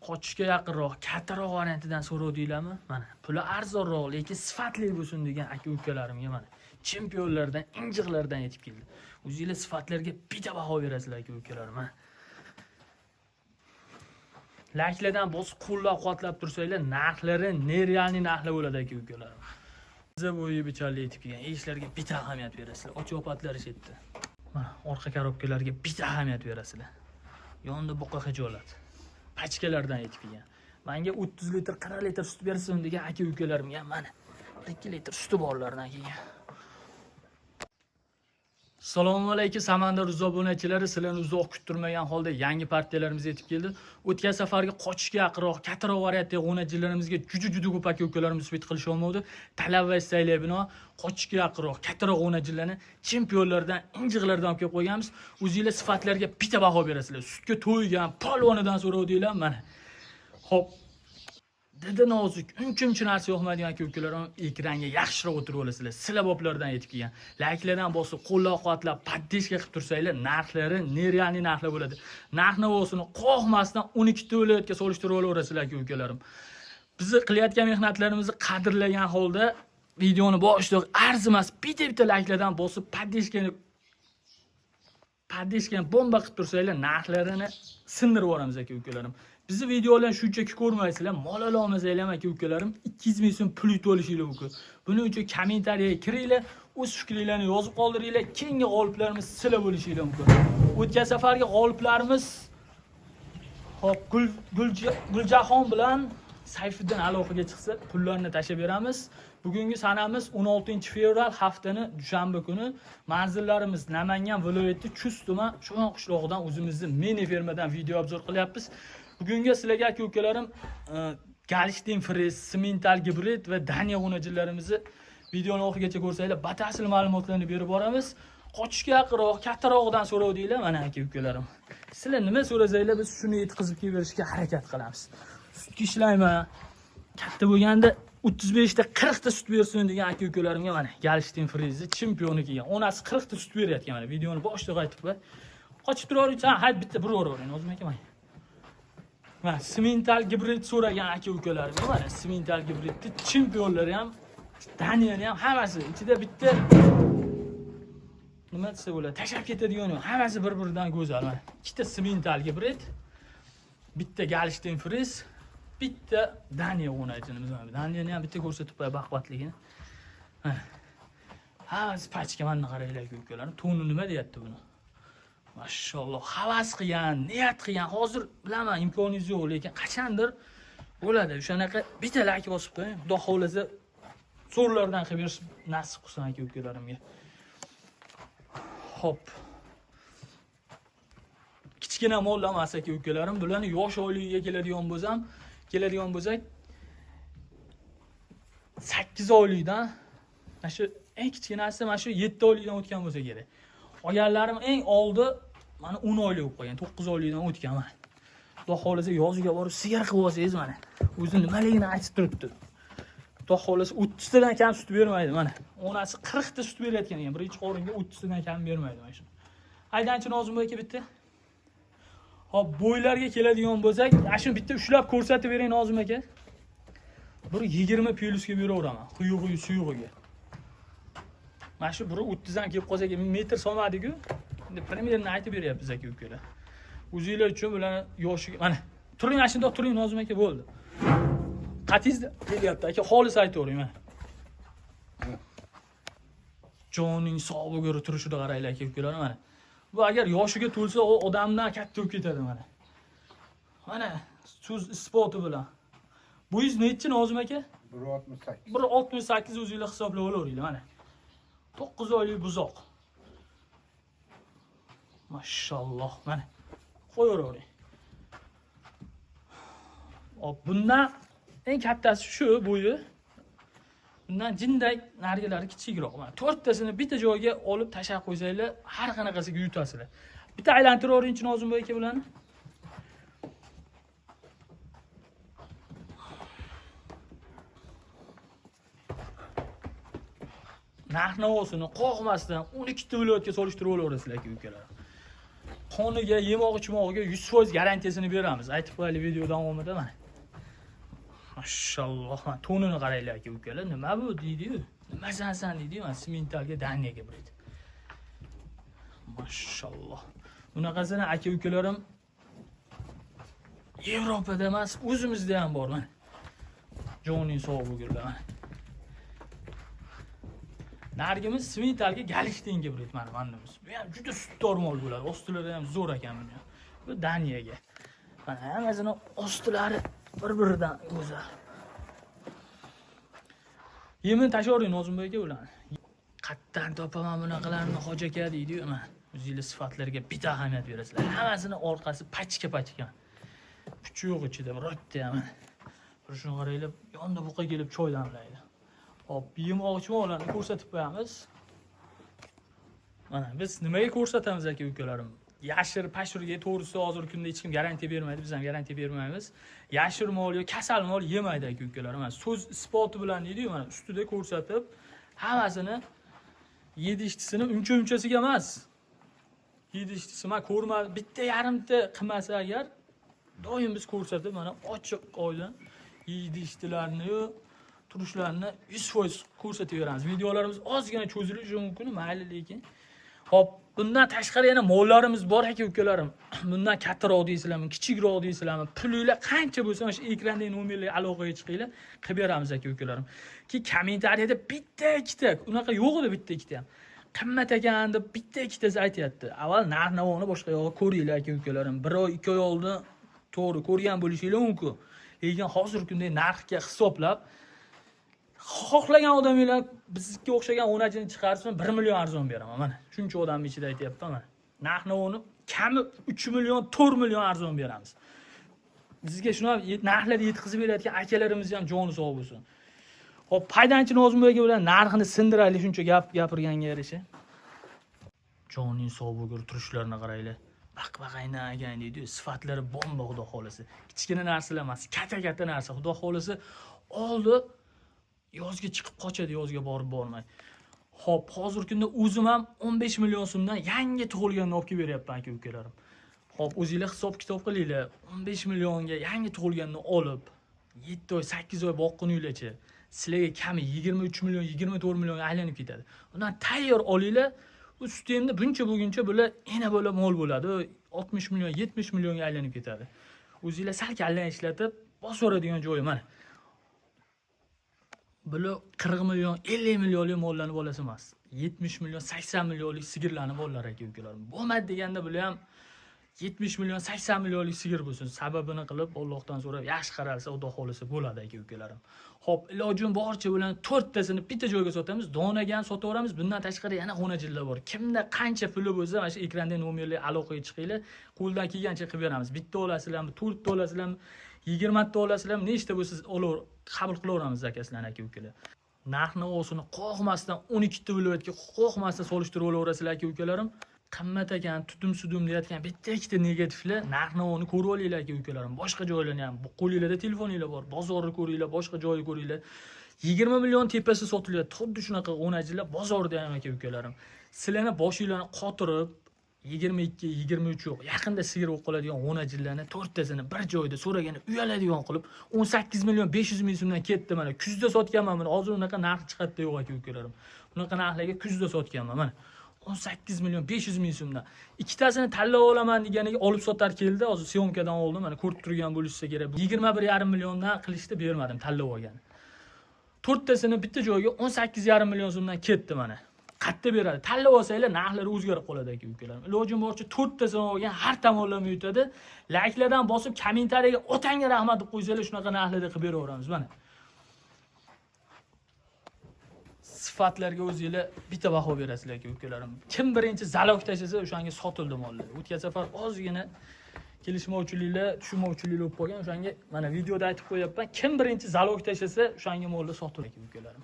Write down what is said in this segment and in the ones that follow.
qochishga yaqinroq, kattaroq variantidan so'rovdinglarmi? Mana, puli arzonroq, lekin sifatli bo'lsin degan aka-ukalarimga mana chempionlardan, injiqlardan yetib keldi. O'zingizlar sifatlarga bitta baho berasizlar aka-ukalarim, ha. Layklardan bosib qo'llab-quvvatlab tursanglar, narxlari nerealniy narxlar bo'ladi aka-ukalarim. Biza bo'yi bichali yetib kelgan ishlarga bitta ahamiyat berasizlar. Ochopatlari shetda. Mana, orqa korobkalarga bitta ahamiyat berasizlar. Yonda buqa hijolat. Pachkalardan yetib kelgan. Menga 30 litr, 40 litr sut bersin degan aka-ukalarimga mana 2 litr suti borlardan kelgan. Assalomu alaykum Samandar Uzoq obunachilari, sizlarni uzoq kuttirmagan holda yangi partiyalarimiz yetib keldi. O'tgan safarga qochishga yaqinroq, kattaroq variantli g'o'nachilarimizga juda ko'p aka-ukalarimiz umid qilish olmadi. Talab va istaklarga binoan qochishga yaqinroq, kattaroq g'o'nachilarni chempionlardan, injiqlardan olib kelib qo'yganmiz. O'zingizlar sifatlarga bitta baho berasizlar. Sutga to'ygan polvonidan so'rovdinglar mana. Xo'p, Didi nozik, uncha narsa yo'qmaydigan aka-ukalarim ekranga yaxshiroq o'tirib olasizlar. Sizlar boblardan yetib kelgan. Layklardan bosib, qo'llab-quvvatlab, paddishga qilib tursanglar, narxlari nerealniy narxlar bo'ladi. Narx-navosini qo'rqmasdan 12 viloyatga solishtirib olaverasizlar aka-ukalarim. Bizni qilayotgan mehnatlarimizni qadrlagan holda videoni boshida arzimas bitta layklardan bosib, paddishga bomba qilib tursanglar, narxlarini sindirib olamiz aka-ukalarim. Bizni videolarni shunchaki ko'rmaysizlar, mol ola olmasanglar aka-ukalarim 200 ming so'm pul yutib olishinglar mumkin. Buning uchun kommentariyaga kiringlar, o'z fikringizni yozib qoldiringlar. Keyingi g'oliblarimiz sizlar bo'lishinglar mumkin. O'tgan safargi g'oliblarimiz hop Guljahon bilan Sayfiddin Aloqiga chiqsa, pullarni tashab beramiz. Bugungi sanamiz 16-fevral haftani dushanba kuni. Manzillarimiz Namangan viloyati Chust tuman Cho'yon qishlog'idan o'zimizning mini fermadan video obzor qilyapmiz. Bugungi sizlarga aka-ukalarim Galishtin Fres, Simental gibrid va Daniya g'o'nachilarimizni videoni oxirigacha ko'rsanglar, batafsil ma'lumotlarni berib boramiz. Qochishga yaqinroq, kattarog'idan so'rovdinglar mana aka-ukalarim. Sizlar nima so'rasanglar, biz shuni yetkazib berishga harakat qilamiz. Sutga ishlayman. Katta bo'lganda 35 ta 40 ta sut bersin degan aka-ukalarimga mana Galishtin Fresni chempioni kelgan. Onasi 40 ta sut beryapti mana. Videoni boshida aytib qo'y. Qochib turaversan, hayt bitta bir o'ravering, Nozim aka mana. Mana Simental gibrid so'ragan aka-ukalarimga mana Simental gibridni chempionlari ham, Daniyani ham hammasi ichida bitta nima desa bo'ladi, tashab ketadigan hammasi bir-biridan go'zal mana. Ikkita Simental gibrid, bitta Galishtin Fres, bitta Daniya o'ynaychimiz mana. Daniyani ham bitta ko'rsatib qo'y baqvatligini. Hammasi pachka mana qaranglar aka-ukalarim. To'ni nima deyapti buni? Mashalloh, havas qilgan, niyat qilgan. Hozir bilaman, imkoningiz yo'q, lekin qachondir bo'ladi. O'shanaqa bitta like bosib qo'ying. Xudo xolasa so'rlardan qilib berish nasib qilsin aka-ukalarimga. Hop. Kichkina mollar emas aka-ukalarim, bularni yosh oyligiga keladigan bo'lsak, 8 oylikdan, mana shu eng kichkinasi mana shu 7 oylikdan o'tgan bo'lsa kerak. Olganlarim eng oldi mana 10 oylik bo'lib qolgan, 9 oylikdan o'tgan mana. Xudo xolasa yoziga borib sigir qilib olsangiz mana. O'zi nimaligini aytib turibdi. Xudo xolasa 30 tadan kam sut bermaydi mana. Onasi 40 ta sut berayotgan ekan. Birinchi qoringa 30 tadan kam bermaydi mana shu. Haydanchi Nozim aka bitta. Hop, bo'ylarga keladigan bo'lsak, mana shuni bitta ushlab ko'rsatib bering Nozim aka. Bir 20 plyusga beraveraman. Quyug'i suyug'iga. Mana shu 130 dan kelib qolsa, metr solmadiku. Endi primerni aytib beryapmiz aka-ukalar. O'zingizlar uchun bularni yoshiga mana turing, mana shundoq turing Nozim aka, bo'ldi. Qatingiz kelyapti aka, xolis aytavering mana. Joning sog'ligiga ko'ra turishida qaranglar aka-ukalar mana. Bu agar yoshiga to'lsa, o odamdan katta bo'lib ketadi mana. Mana so'z isboti bilan. Bo'yingiz nechi Nozim aka? 1.68. 1.68 o'zingizlar hisoblab olaveringlar mana. 9 oylik buzoq. Mashalloh mana. Qo'yavering. Hop, bundan eng kattasi shu bo'yi. Bundan jindak nargilari kichikroq. Mana 4 tasini bitta joyga olib tashab qo'ysanglar, har qanaqasiga yutasizlar. Bitta aylantiravering Nozim aka bilan. Narx-navosini qo'rqmasdan 12 ta viloyatga solishtirib olaverasizlar aka-ukalar. qoniga, yemoq-ichmog'iga 100% garantiyasini beramiz. Aytib qo'yaylik video davomida mana. Mashalloh. Tonini qaranglar aka-ukalar. Nima bu deydi-yu? Nima san deydi-yu? Simentalga Daniyaga buraydi. Mashalloh. Bunaqasini aka-ukalarim Yevropada emas, o'zimizda ham bor mana. Joning sog' bo'lganlar mana. Nargimiz simentalga galishtenga buraydi mana mandimiz. Bu ham juda sutdor mol bo'ladi. Ostilari ham zo'r ekan buni. Bu Daniyaga. Mana hammasini ostilari bir-biridan go'zal. Yemin tashori Nozimboy aka ularni. Qatdan topaman bunaqalarni hoji aka deydi-yu, mana. O'zingiz sifatlarga bitta ahamiyat berasizlar. Hammasini orqasi pachka. Kuchi yo'q ichida, rotda ham. Bir shuni qaranglar, yonda buqa kelib choy damlaydi. Hop, yemoq-ichmoqlarni ko'rsatib qo'yamiz. Mana biz nimaga ko'rsatamiz aka-ukalarim? Yashir, pashirga to'g'risi hozirgi kunda hech kim garantiya bermaydi, biz ham garantiya bermaymiz. Yashir mol yo kasal mol yemaydi aka-ukalarim. Mana so'z isboti bilan deydi-yu, mana ustida ko'rsatib, hammasini yedishtisini uncha-unchasiga emas. Yedishtisi men ko'rmadim, bitta yarimta qilmasa agar doim biz ko'rsatib, mana ochiq oydin yedishtilarni turishlarni 100% ko'rsatib beramiz. Videolarimiz ozgina cho'zilishi mumkin, mayli lekin. Hop, bundan tashqari yana mollarimiz bor aka-ukalarim. Bundan kattaroq deysizlarmi, kichikroq deysizlarmi, pulinglar qancha bo'lsa, mana shu ekrandagi nomerlarga aloqaga chiqinglar, qilib beramiz aka-ukalarim. Ki kommentariyada bitta ikkita, unaqa yo'q edi bitta ikkita ham. Qimmat ekan deb bitta ikkitasi aytayapti. Avval narx-navoni boshqa yoqqa ko'ringlar aka-ukalarim. 1 oy, 2 oy oldin to'g'ri ko'rgan bo'lishinglar mumkin. Lekin hozirgi kunda narxga hisoblab xohlagan odamlar bizga o'xshagan o'najini chiqarsin 1 million arzon beraman. Mana shuncha odamning ichida aytayapman mana. Narx-navoni kami 3 million, 4 million arzon beramiz. Bizga shuni narxlarni yetkazib berayotgan akalarimiz ham joni sog' bo'lsin. Hop, paydanchi Nozimboyga bilan narxini sindiraylik shuncha gapirganga yarasha. Joning sog' bo'lgur turishlarini qaranglar. Baqaynagan deydi, sifatlari bomba xudo xolisi. Kichkina narsalar emas, katta narsa xudo xolisi oldi yozga chiqib qochadi, yozga borib bormay. Hop, hozirgi kunda o'zim ham 15 million so'mdan yangi tug'ilganni olib kelib beryapman aka-ukalarim. Hop, o'zingizlar hisob-kitob qilinglar. 15 millionga yangi tug'ilganni olib 7 oy, 8 oy boqquninglarcha sizlarga kami 23 million, 24 millionga aylanib ketadi. Undan tayyor olinglar. Ustimda buncha bo'lguncha bular yana bo'la mol bo'ladi. 60 million, 70 millionga aylanib ketadi. O'zingizlar sal kallan ishlatib bosoradigan joyi mana. Bular 40 million, 50 millionlik mollarni bolasi emas. 70 million, 80 millionlik sigirlarni bolalar aka-ukalarim. Bo'lmadi deganda bular ham 70 million, 80 millionlik sigir bo'lsin. Sababini qilib Allohdan so'rab yaxshi qaralsa, Xudo xolisa bo'ladi aka-ukalarim. Hop, ilojim boricha bilan 4 tasini bitta joyga sotamiz, donaga ham sotaveramiz. Bundan tashqari yana xonajillar bor. Kimda qancha puli bo'lsa, mana shu ekranda nomerlarga aloqaga chiqinglar, qo'ldan kelgancha qilib beramiz. Bitta olasizlarmi, 4 ta olasizlarmi, 20 ta olasizlarmi, nechta bo'lsa qabul qilaveramiz akasizlarni aka-ukalar. Narx-navosini qo'rqmasdan 12 ta viloyatga qo'rqmasdan solishtirib olaverasizlar aka-ukalarim. Qimmat ekan, tutum-sudum deyotgan bitta ikkita negativlar narx-navoni ko'rib olinglar aka-ukalarim. Boshqa joylarni ham, qo'lingizda telefoninglar bor, bozorni ko'ringlar, boshqa joyni ko'ringlar. 20 million tepasi sotilyapti. Xuddi shunaqa o'najilar bozorda ham aka-ukalarim. Sizlarni boshinglarni qotirib 22, 23 yo'q. Yaqinda sigir bo'lib qoladigan o'najilarni 4 tasini bir joyda so'ragani uyaladigan qilib 18 million 500 ming so'mdan ketdi mana. Kuzda sotganman buni. Hozir unaqa narx chiqadi yo'q aka-ukalarim. Bunaqa narxlarga kuzda sotganman mana. 18 million 500 ming so'mdan. Ikkitasini tanlab olaman deganiga olib sotar keldi. Hozir syomkadan oldim. Mana ko'rib turgan bo'lishsa kerak. 21,5 milliondan qilishdi, bermadim, tanlab olgan. 4 tasini bitta joyga 18,5 million so'mdan ketdi mana. Qatta beradi. Tanlab olsanglar narxlari o'zgarib qoladi aka-ukalarim. Ilojim boricha 4 tasini olgan har tomonlama yutadi. Layklardan bosib kommentariyaga otangga rahmat deb qo'ysanglar shunaqa narxlarda qilib beraveramiz mana. Sifatlarga o'zingizlar bitta baho berasizlar aka-ukalarim. Kim birinchi zalog tashlasa o'shanga sotildi mollar. O'tgan safar ozgina kelishmovchiliklar, tushunmovchiliklar bo'lib qolgan. O'shanga mana videoda aytib qo'yapman. Kim birinchi zalog tashlasa o'shanga mollar sotildi aka-ukalarim.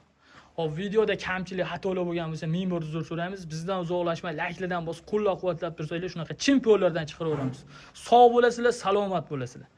Hop, videoda kamchilik, xatolar bo'lgan bo'lsa, ming bor uzr so'raymiz. Bizdan uzoqlashmay, layklardan bosib, qo'llab-quvvatlab tursanglar, shunaqa chempionlardan chiqaraveramiz. Sog' bo'lasizlar, salomat bo'lasizlar.